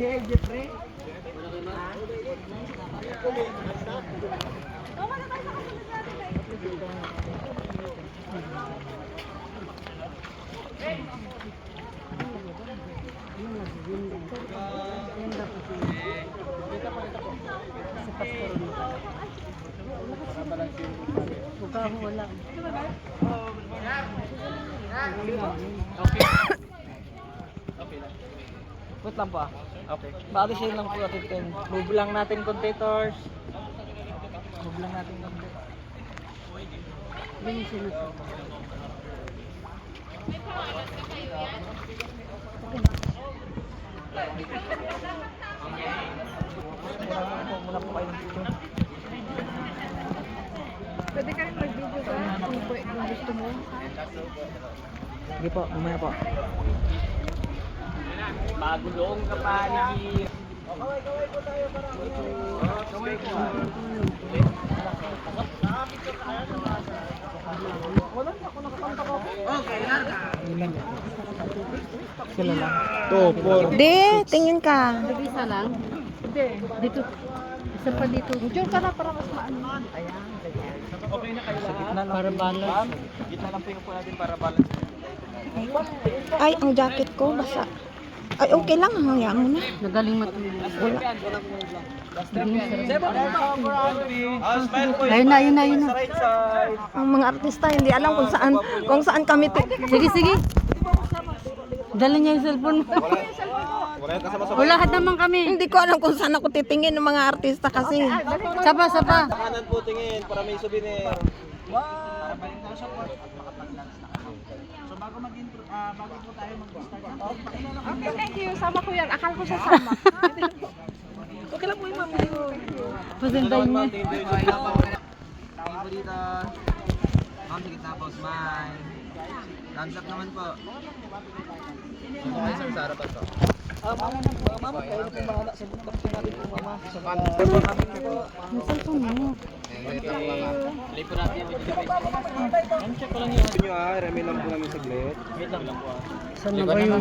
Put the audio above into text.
Jeffrey? Wala. Wait lang po. Okay. Baalisin lang po natin. Move lang natin competitors. Move lang natin competitors. Bilisin na po. Muna po kayo dito. Pwede ka rin mag-video ka kung gusto mo. Sige po, mamaya po. Magulong ka pa ni. Kaway po tayo para. Kaway po. Wala na ako nakakanta ko. Okay, larga. Ilan? Sila lang. 2, 4. Di, tingin ka. Isa lang? Hindi, dito. Isa pa dito. Diyan ka na para mas maano. Ayan, ganyan. Okay na kayo lahat. Para balance. Gitna lang po natin para balance. Ay, ang jacket ko, basa. Ay, okay lang. Hayaan mo na. Nagaling matulog. Wala. Ayun na, ayun na, ayun na. Ang mga artista, hindi alam kung saan kami. Sige, sige. Dala niya yung cellphone mo. O lahat naman kami. Hindi ko alam kung saan ako titingin ng mga artista kasi. Sapa, sapa. Kanan po tingin para may souvenir. So bago po tayo mag-start. Okay, thank you. Sama ko yan. Akala ko siya sama. Okay lang po yung ma'am. Pasenday niya. Tawag po dito. Ma'am, sige tapos. Smile. Thumbs up naman po. Ito kayo sa harapan po. Mama, kayo na po bahala sa buktak po natin po, mama. Sa kanan. Yung cellphone mo. Play po natin. Check ko lang yun. Remy lang po namin saglit. Wait lang po. Saan na ba yun?